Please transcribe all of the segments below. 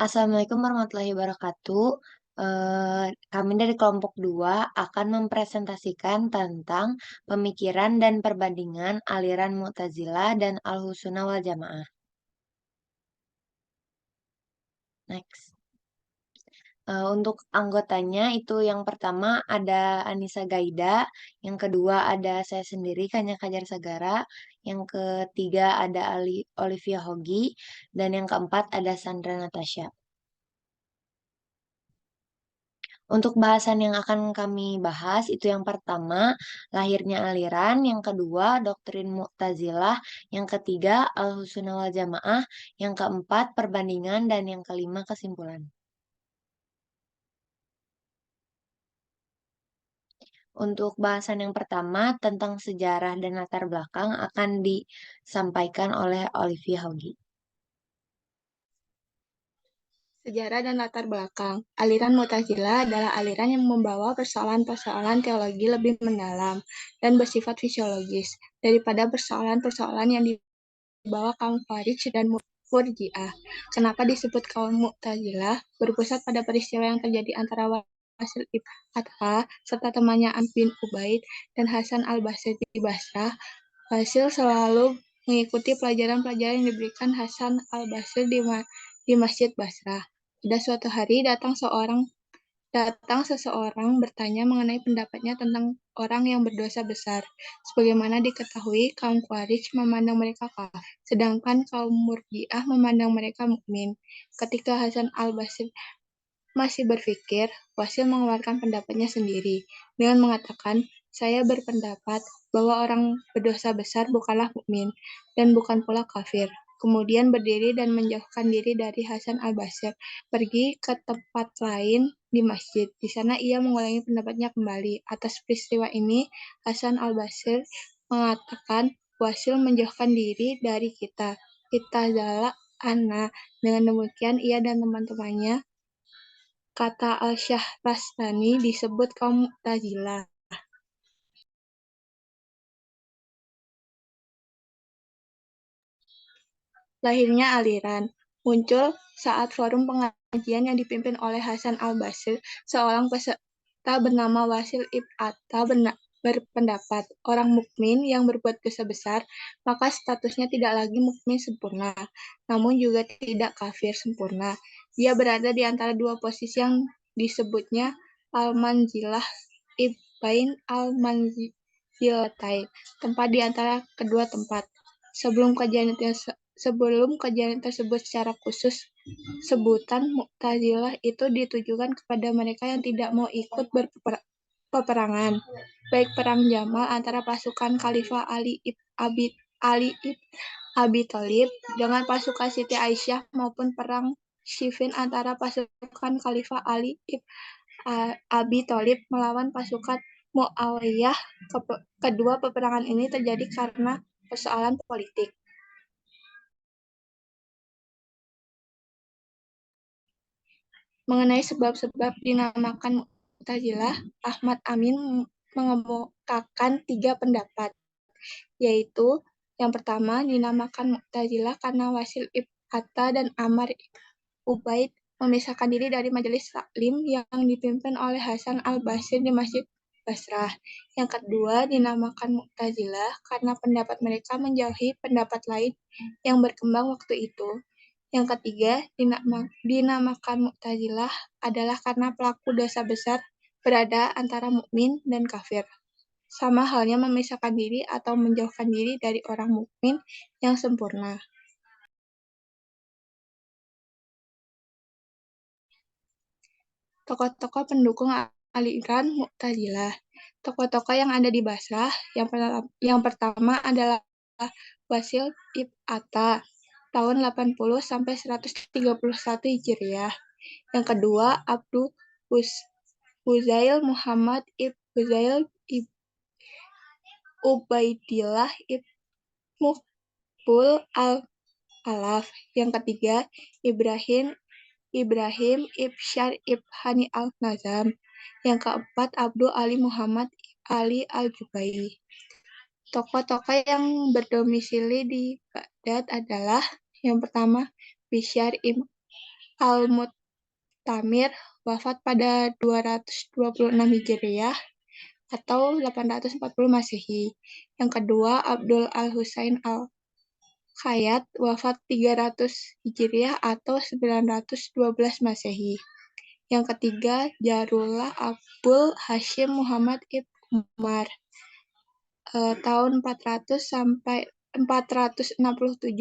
Assalamualaikum warahmatullahi wabarakatuh. Kami dari kelompok 2 akan mempresentasikan tentang pemikiran dan perbandingan aliran Mu'tazilah dan Ahlussunnah wal Jamaah. Next. Untuk anggotanya itu yang pertama ada Anissa Gaida, yang kedua ada saya sendiri Kanya Kajar Sagara, yang ketiga ada Olivia Hogi, dan yang keempat ada Sandra Natasha. Untuk bahasan yang akan kami bahas itu yang pertama, lahirnya aliran, yang kedua, doktrin Mu'tazilah, yang ketiga, Ahlussunnah wal Jamaah, yang keempat, perbandingan, dan yang kelima, kesimpulan. Untuk bahasan yang pertama tentang sejarah dan latar belakang akan disampaikan oleh Olivia Hogi. Sejarah dan latar belakang. Aliran Mu'tazilah adalah aliran yang membawa persoalan-persoalan teologi lebih mendalam dan bersifat fisiologis daripada persoalan-persoalan yang dibawa kaum Khawarij dan Murji'ah. Kenapa disebut kaum Mu'tazilah? Berpusat pada peristiwa yang terjadi antara Wasil ibn Atha serta temannya Amr bin Ubaid dan Hasan al-Basri di Basrah. Wasil selalu mengikuti pelajaran-pelajaran yang diberikan Hasan al-Basri di Masjid Basrah. Pada suatu hari datang seseorang bertanya mengenai pendapatnya tentang orang yang berdosa besar. Sebagaimana diketahui, kaum Khawarij memandang mereka kafir, sedangkan kaum Murji'ah memandang mereka mukmin. Ketika Hasan al-Basri masih berpikir, Wasil mengeluarkan pendapatnya sendiri dengan mengatakan, saya berpendapat bahwa orang berdosa besar bukanlah mukmin dan bukan pula kafir. Kemudian berdiri dan menjauhkan diri dari Hasan al-Basri, pergi ke tempat lain di masjid. Di sana ia mengulangi pendapatnya kembali. Atas peristiwa ini, Hasan al-Basri mengatakan, Wasil menjauhkan diri dari kita. Kita adalah Ana. Dengan demikian, ia dan teman-temannya, kata Al-Syahrastani, disebut kaum Mu'tazilah. Lahirnya aliran muncul saat forum pengajian yang dipimpin oleh Hasan al-Basri. Seorang peserta bernama Wasil ibn Atta berpendapat orang mukmin yang berbuat dosa besar maka statusnya tidak lagi mukmin sempurna, namun juga tidak kafir sempurna. Dia berada di antara dua posisi yang disebutnya al-manzilah bain al-manzilatain, tempat di antara kedua tempat. Sebelum kajian tersebut secara khusus, sebutan Mu'tazilah itu ditujukan kepada mereka yang tidak mau ikut peperangan, baik perang Jamal antara pasukan Khalifah Ali ibn Abi Thalib dengan pasukan Siti Aisyah maupun perang Siffin antara pasukan Khalifah Ali ibn Abi Thalib melawan pasukan Muawiyah. Kedua peperangan ini terjadi karena persoalan politik. Mengenai sebab-sebab dinamakan Mu'tazilah, Ahmad Amin mengemukakan 3 pendapat, yaitu yang pertama dinamakan Mu'tazilah karena Wasil ibn Atta dan Amr ibn Ubaid memisahkan diri dari majelis taklim yang dipimpin oleh Hasan al-Basri di Masjid Basrah. Yang kedua dinamakan Mu'tazilah karena pendapat mereka menjauhi pendapat lain yang berkembang waktu itu. Yang ketiga, dinamakan Mu'tazilah adalah karena pelaku dosa besar berada antara mukmin dan kafir. Sama halnya memisahkan diri atau menjauhkan diri dari orang mukmin yang sempurna. Tokoh-tokoh pendukung aliran Mu'tazilah. Tokoh-tokoh yang ada di Basrah, yang pertama adalah Wasil ibn Atta, tahun 80 sampai 131 Hijriah. Yang kedua, Abdul Huzail Muhammad ibn Huzail ibn Ubaidillah ibn Muqbul al-Alaf. Yang ketiga, Ibrahim ibn Syar ibn Hani al-Nazam. Yang keempat, Abdul Ali Muhammad Ali al-Jubai. Tokoh-tokoh yang berdomisili di Baghdad adalah yang pertama, Bishyar ibn Al-Mu'tamir wafat pada 226 Hijriah atau 840 Masehi. Yang kedua, Abdul Al-Husain Al-Khayyat wafat 300 Hijriah atau 912 Masehi. Yang ketiga, Jarullah Abul Hashim Muhammad Ibn Umar tahun 467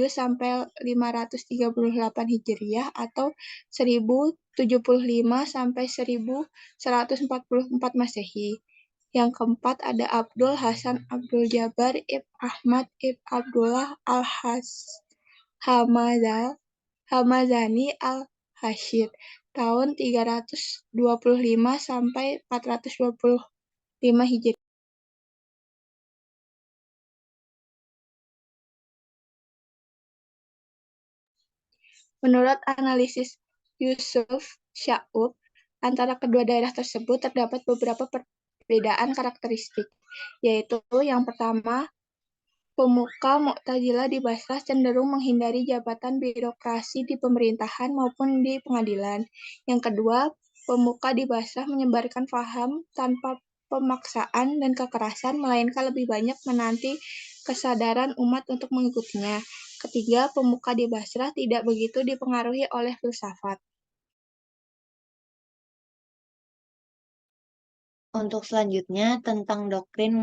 sampai 538 Hijriah atau 1075 sampai 1144 Masehi. Yang keempat ada Abdul Hasan Abdul Jabbar Ibn Ahmad Ibn Abdullah Hamazani Al-Hashid tahun 325 sampai 425 Hijriah. Menurut analisis Yusuf Sya'ub, antara kedua daerah tersebut terdapat beberapa perbedaan karakteristik, yaitu yang pertama, pemuka Mu'tazilah di Basrah cenderung menghindari jabatan birokrasi di pemerintahan maupun di pengadilan. Yang kedua, pemuka di Basrah menyebarkan faham tanpa pemaksaan dan kekerasan, melainkan lebih banyak menanti kesadaran umat untuk mengikutinya. Ketiga, pemuka di Basrah tidak begitu dipengaruhi oleh filsafat. Untuk selanjutnya tentang doktrin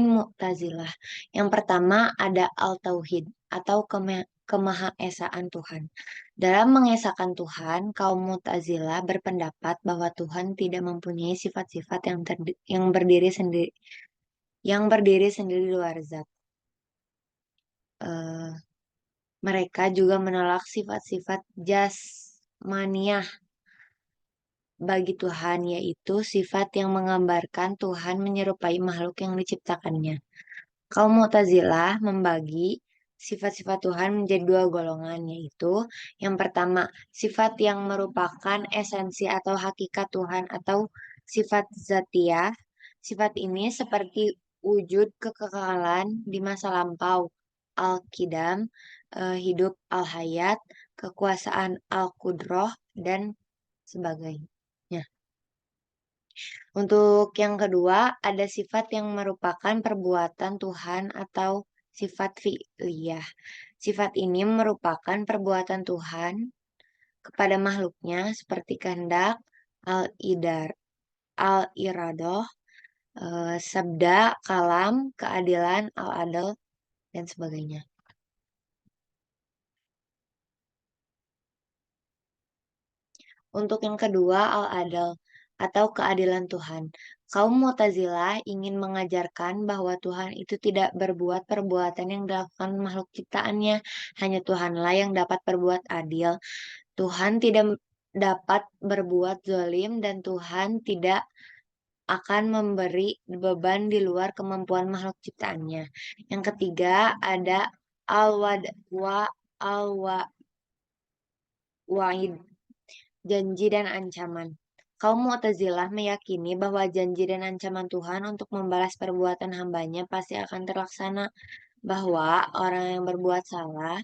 Mu'tazilah. Yang pertama ada Al-Tauhid atau kemahaesaan Tuhan. Dalam mengesahkan Tuhan, kaum Mu'tazilah berpendapat bahwa Tuhan tidak mempunyai sifat-sifat yang berdiri sendiri di luar zat. Eh, Mereka juga menolak sifat-sifat jasmaniah bagi Tuhan, yaitu sifat yang menggambarkan Tuhan menyerupai makhluk yang diciptakannya. Kaum Mu'tazilah membagi sifat-sifat Tuhan menjadi dua golongan, yaitu yang pertama, sifat yang merupakan esensi atau hakikat Tuhan atau sifat zatiyah. Sifat ini seperti wujud kekekalan di masa lampau, al-qidam, hidup al-hayat, kekuasaan al-qudroh, dan sebagainya. Untuk yang kedua, ada sifat yang merupakan perbuatan Tuhan atau sifat fi'liyah. Sifat ini merupakan perbuatan Tuhan kepada makhluknya seperti kehendak, al-idar, al-iradoh, sabda, kalam, keadilan, al-adl, dan sebagainya. Untuk yang kedua, al-adl atau keadilan Tuhan. Kaum Mu'tazilah ingin mengajarkan bahwa Tuhan itu tidak berbuat perbuatan yang dilakukan makhluk ciptaannya. Hanya Tuhanlah yang dapat berbuat adil. Tuhan tidak dapat berbuat zalim dan Tuhan tidak akan memberi beban di luar kemampuan makhluk ciptaannya. Yang ketiga ada al-wa'd wa al-wa'id, janji dan ancaman. Kaum Mu'tazilah meyakini bahwa janji dan ancaman Tuhan untuk membalas perbuatan hambanya pasti akan terlaksana, bahwa orang yang berbuat salah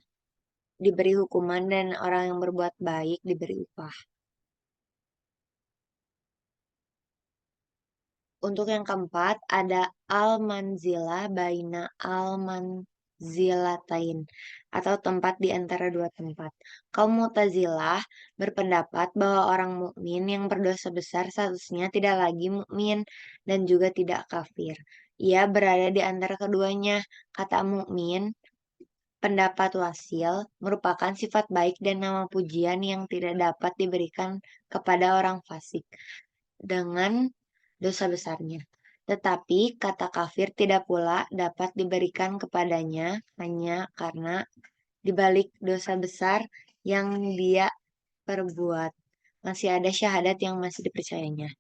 diberi hukuman dan orang yang berbuat baik diberi upah. Untuk yang keempat ada al-manzilah baina al-manzilatain atau tempat di antara dua tempat. Kaum Mu'tazilah berpendapat bahwa orang mukmin yang berdosa besar seharusnya tidak lagi mukmin dan juga tidak kafir. Ia berada di antara keduanya. Kata mukmin, pendapat wasil, merupakan sifat baik dan nama pujian yang tidak dapat diberikan kepada orang fasik dengan dosa besarnya. Tetapi kata kafir tidak pula dapat diberikan kepadanya hanya karena dibalik dosa besar yang dia perbuat, masih ada syahadat yang masih dipercayanya.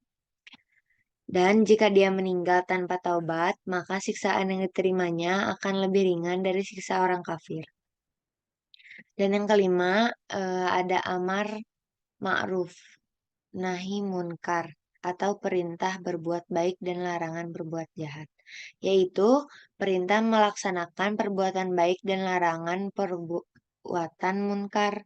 Dan jika dia meninggal tanpa taubat, maka siksaan yang diterimanya akan lebih ringan dari siksa orang kafir. Dan yang kelima, ada amar ma'ruf nahi munkar atau perintah berbuat baik dan larangan berbuat jahat, yaitu perintah melaksanakan perbuatan baik dan larangan perbuatan munkar.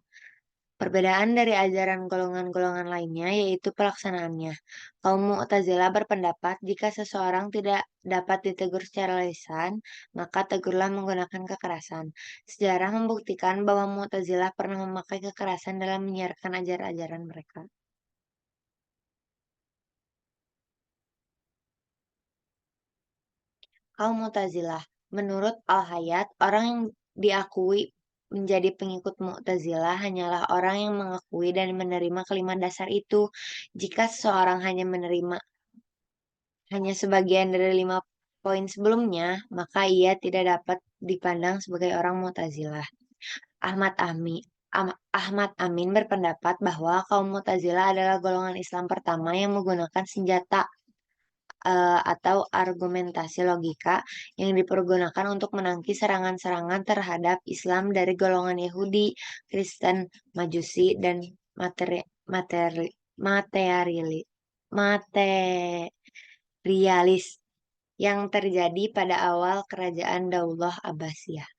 Perbedaan dari ajaran golongan-golongan lainnya yaitu pelaksanaannya. Kaum Mu'tazilah berpendapat jika seseorang tidak dapat ditegur secara lisan, maka tegurlah menggunakan kekerasan. Sejarah membuktikan bahwa Mu'tazilah pernah memakai kekerasan dalam menyiarkan ajaran-ajaran mereka. Kaum Mu'tazilah. Menurut Al-Hayat, orang yang diakui menjadi pengikut Mu'tazilah hanyalah orang yang mengakui dan menerima kelima dasar itu. Jika seseorang hanya sebagian dari 5 poin sebelumnya, maka ia tidak dapat dipandang sebagai orang Mu'tazilah. Ahmad Ami Ahmad Amin berpendapat bahwa kaum Mu'tazilah adalah golongan Islam pertama yang menggunakan senjata atau argumentasi logika yang dipergunakan untuk menangkis serangan-serangan terhadap Islam dari golongan Yahudi, Kristen, Majusi, dan materi, materi, materiali, materialis yang terjadi pada awal kerajaan Daulah Abbasiyah.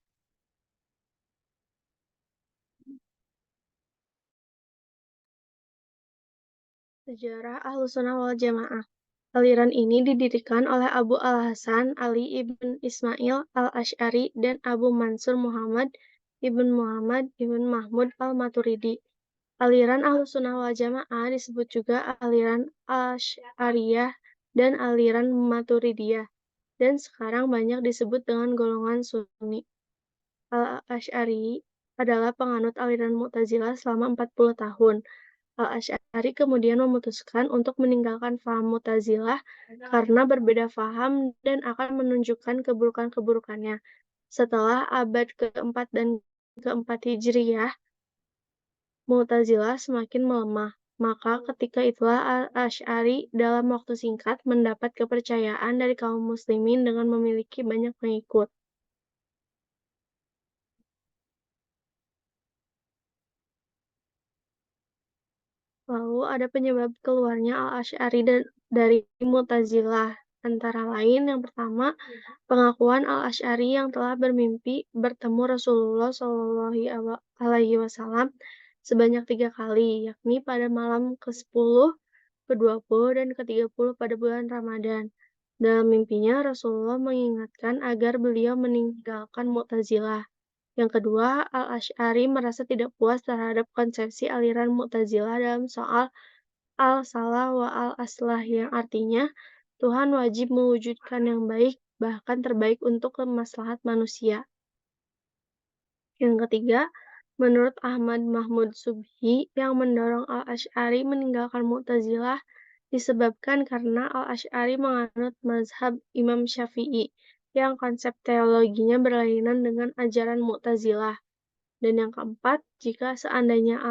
Sejarah Ahlussunnah wal Jamaah. Aliran ini didirikan oleh Abu al-Hasan Ali ibn Ismail al-Asy'ari dan Abu Mansur Muhammad ibn Mahmud al-Maturidi. Aliran Ahlussunnah wal Jamaah disebut juga aliran Asy'ariyah dan aliran Maturidiyah, dan sekarang banyak disebut dengan golongan Sunni. Al-Asy'ari adalah penganut aliran Mu'tazilah selama 40 tahun. Al-Asy'ari kemudian memutuskan untuk meninggalkan faham Mu'tazilah karena berbeda faham dan akan menunjukkan keburukan-keburukannya. Setelah abad keempat dan keempat Hijriyah, Mu'tazilah semakin melemah. Maka ketika itulah Al-Asy'ari dalam waktu singkat mendapat kepercayaan dari kaum muslimin dengan memiliki banyak pengikut. Lalu ada penyebab keluarnya Al-Asy'ari dari Mu'tazilah, antara lain yang pertama, pengakuan Al-Asy'ari yang telah bermimpi bertemu Rasulullah SAW sebanyak 3 kali, yakni pada malam ke-10, ke-20, dan ke-30 pada bulan Ramadan. Dalam mimpinya, Rasulullah mengingatkan agar beliau meninggalkan Mu'tazilah. Yang kedua, Al-Asy'ari merasa tidak puas terhadap konsepsi aliran Mu'tazilah dalam soal al-salah wa al-aslah, yang artinya Tuhan wajib mewujudkan yang baik, bahkan terbaik untuk kemaslahat manusia. Yang ketiga, menurut Ahmad Mahmud Subhi, yang mendorong Al-Asy'ari meninggalkan Mu'tazilah disebabkan karena Al-Asy'ari menganut mazhab Imam Syafi'i, yang konsep teologinya berlainan dengan ajaran Mu'tazilah. Dan yang keempat, jika seandainya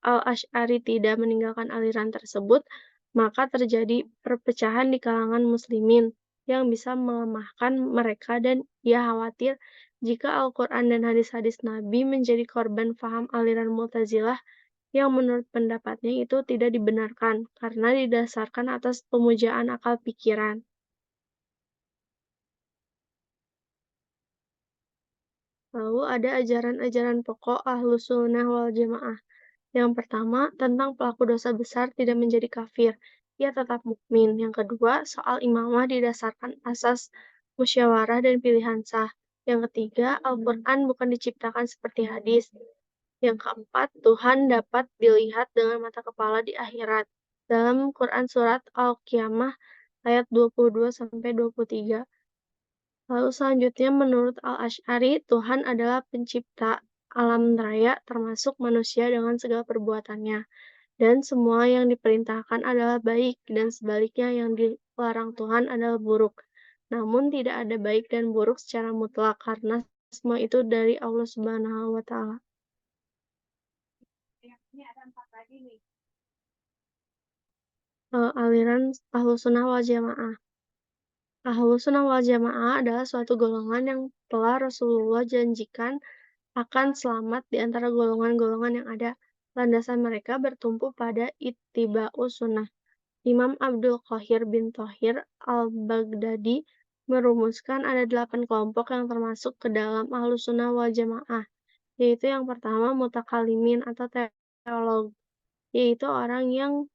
Al-Asy'ari tidak meninggalkan aliran tersebut, maka terjadi perpecahan di kalangan muslimin yang bisa melemahkan mereka, dan ia khawatir jika Al-Quran dan hadis-hadis Nabi menjadi korban faham aliran Mu'tazilah yang menurut pendapatnya itu tidak dibenarkan karena didasarkan atas pemujaan akal pikiran. Lalu ada ajaran-ajaran pokok Ahlussunnah wal Jamaah. Yang pertama, tentang pelaku dosa besar tidak menjadi kafir, ia tetap mukmin. Yang kedua, soal imamah didasarkan asas musyawarah dan pilihan sah. Yang ketiga, Al-Quran bukan diciptakan seperti hadis. Yang keempat, Tuhan dapat dilihat dengan mata kepala di akhirat. Dalam Quran Surat Al-Qiyamah ayat 22-23. Lalu selanjutnya, menurut Al-Asy'ari, Tuhan adalah pencipta alam raya termasuk manusia dengan segala perbuatannya, dan semua yang diperintahkan adalah baik, dan sebaliknya yang dilarang Tuhan adalah buruk. Namun tidak ada baik dan buruk secara mutlak, karena semua itu dari Allah Subhanahu wa Ta'ala. Aliran Ahlussunnah wal Jamaah. Ahlussunnah wal Jamaah adalah suatu golongan yang telah Rasulullah janjikan akan selamat di antara golongan-golongan yang ada. Landasan mereka bertumpu pada ittiba'us sunnah. Imam Abdul Qahir bin Thohir al-Baghdadi merumuskan ada 8 kelompok yang termasuk ke dalam Ahlussunnah wal Jamaah, yaitu yang pertama mutakalimin atau teolog, yaitu orang yang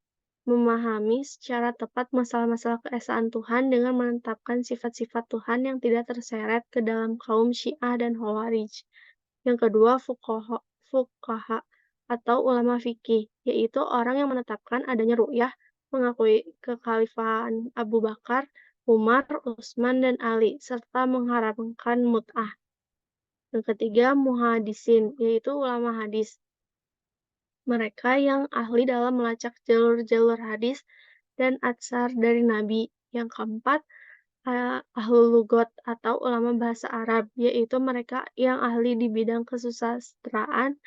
memahami secara tepat masalah-masalah keesaan Tuhan dengan menetapkan sifat-sifat Tuhan yang tidak terseret ke dalam kaum Syiah dan Khawarij. Yang kedua, fuqaha atau ulama fikih, yaitu orang yang menetapkan adanya ru'yah, mengakui kekhalifahan Abu Bakar, Umar, Utsman, dan Ali, serta mengharamkan mut'ah. Yang ketiga, muhadisin, yaitu ulama hadis. Mereka yang ahli dalam melacak jalur-jalur hadis dan atsar dari Nabi. Yang keempat, ahlul lugot atau ulama bahasa Arab, yaitu mereka yang ahli di bidang kesusastraan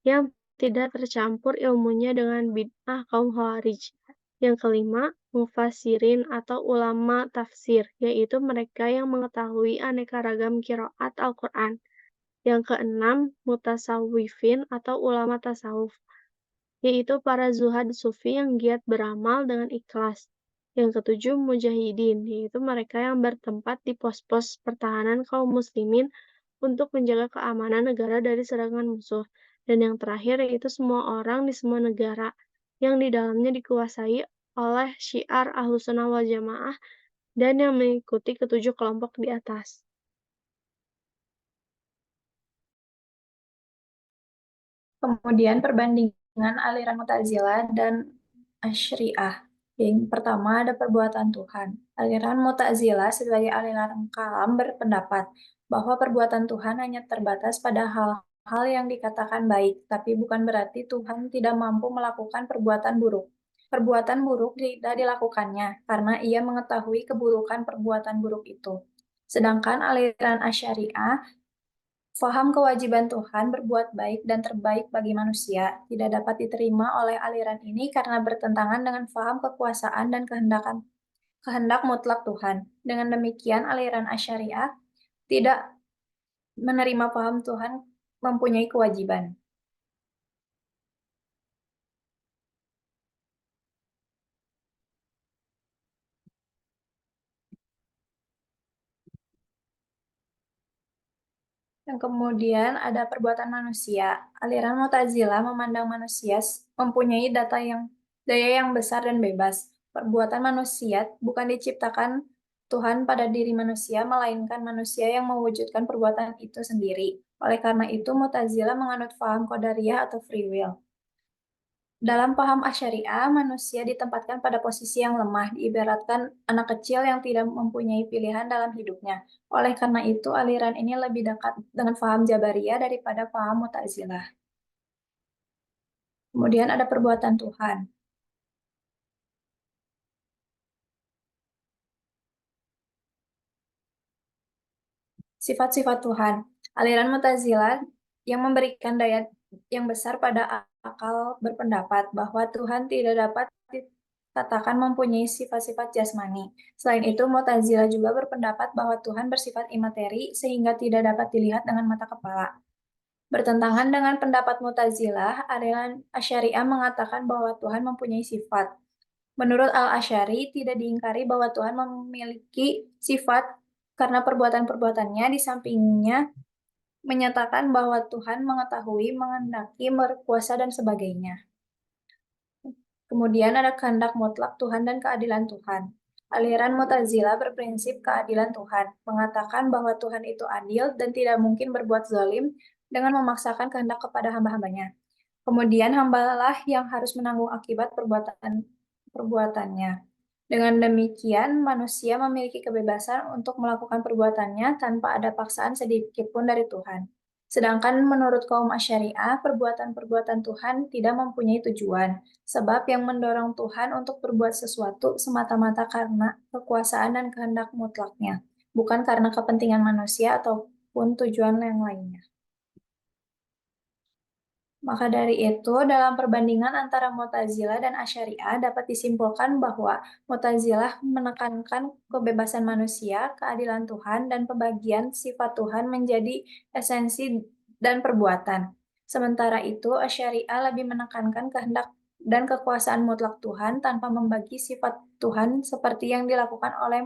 yang tidak tercampur ilmunya dengan bid'ah kaum Khawarij. Yang kelima, mufassirin atau ulama tafsir, yaitu mereka yang mengetahui aneka ragam qiraat Al-Quran. Yang keenam, mutasawwifin atau ulama tasawuf, yaitu para zuhad sufi yang giat beramal dengan ikhlas. Yang ketujuh, mujahidin, yaitu mereka yang bertempat di pos-pos pertahanan kaum muslimin untuk menjaga keamanan negara dari serangan musuh. Dan yang terakhir yaitu semua orang di semua negara yang di dalamnya dikuasai oleh syiar Ahlussunnah wal Jamaah dan yang mengikuti ketujuh kelompok di atas. Kemudian perbandingan aliran Mu'tazilah dan Asy'ariyah. Yang pertama ada perbuatan Tuhan. Aliran Mu'tazilah sebagai aliran kalam berpendapat bahwa perbuatan Tuhan hanya terbatas pada hal-hal yang dikatakan baik, tapi bukan berarti Tuhan tidak mampu melakukan perbuatan buruk. Perbuatan buruk tidak dilakukannya karena ia mengetahui keburukan perbuatan buruk itu. Sedangkan aliran Asy'ariyah, faham kewajiban Tuhan berbuat baik dan terbaik bagi manusia tidak dapat diterima oleh aliran ini karena bertentangan dengan faham kekuasaan dan kehendak mutlak Tuhan. Dengan demikian, aliran Asy'ariyah tidak menerima paham Tuhan mempunyai kewajiban. Yang kemudian ada perbuatan manusia. Aliran Mu'tazilah memandang manusia mempunyai daya yang besar dan bebas. Perbuatan manusia bukan diciptakan Tuhan pada diri manusia, melainkan manusia yang mewujudkan perbuatan itu sendiri. Oleh karena itu, Mu'tazilah menganut paham Qadariyah atau free will. Dalam paham Asy'ariyah, manusia ditempatkan pada posisi yang lemah, diibaratkan anak kecil yang tidak mempunyai pilihan dalam hidupnya. Oleh karena itu, aliran ini lebih dekat dengan paham Jabariyah daripada paham Mu'tazilah. Kemudian ada perbuatan Tuhan. Sifat-sifat Tuhan. Aliran Mu'tazilah yang memberikan daya yang besar pada akal berpendapat bahwa Tuhan tidak dapat dikatakan mempunyai sifat-sifat jasmani. Selain itu, Mu'tazilah juga berpendapat bahwa Tuhan bersifat imateri sehingga tidak dapat dilihat dengan mata kepala. Bertentangan dengan pendapat Mu'tazilah, aliran Asy'ariyah mengatakan bahwa Tuhan mempunyai sifat. Menurut Al-Asy'ari, tidak diingkari bahwa Tuhan memiliki sifat karena perbuatan-perbuatannya di sampingnya menyatakan bahwa Tuhan mengetahui, menghendaki, berkuasa, dan sebagainya. Kemudian ada kehendak mutlak Tuhan dan keadilan Tuhan. Aliran Mu'tazilah berprinsip keadilan Tuhan, mengatakan bahwa Tuhan itu adil dan tidak mungkin berbuat zalim dengan memaksakan kehendak kepada hamba-hambanya. Kemudian hambalah yang harus menanggung akibat perbuatannya. Dengan demikian, manusia memiliki kebebasan untuk melakukan perbuatannya tanpa ada paksaan sedikit pun dari Tuhan. Sedangkan menurut kaum Asy'ariyah, perbuatan-perbuatan Tuhan tidak mempunyai tujuan, sebab yang mendorong Tuhan untuk berbuat sesuatu semata-mata karena kekuasaan dan kehendak mutlaknya, bukan karena kepentingan manusia ataupun tujuan yang lainnya. Maka dari itu, dalam perbandingan antara Mu'tazilah dan Asy'ariyah dapat disimpulkan bahwa Mu'tazilah menekankan kebebasan manusia, keadilan Tuhan, dan pembagian sifat Tuhan menjadi esensi dan perbuatan. Sementara itu, Asy'ariyah lebih menekankan kehendak dan kekuasaan mutlak Tuhan tanpa membagi sifat Tuhan seperti yang dilakukan oleh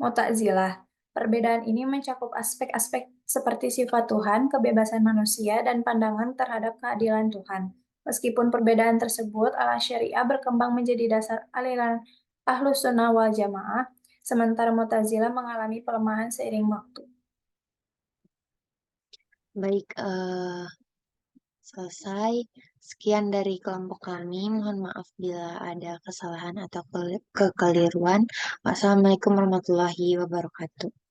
Mu'tazilah. Perbedaan ini mencakup aspek-aspek seperti sifat Tuhan, kebebasan manusia, dan pandangan terhadap keadilan Tuhan. Meskipun perbedaan tersebut, al-Asy'ariyah berkembang menjadi dasar aliran Ahlus Sunnah wal Jamaah, sementara Mu'tazilah mengalami pelemahan seiring waktu. Baik, selesai. Sekian dari kelompok kami. Mohon maaf bila ada kesalahan atau kekeliruan. Wassalamualaikum warahmatullahi wabarakatuh.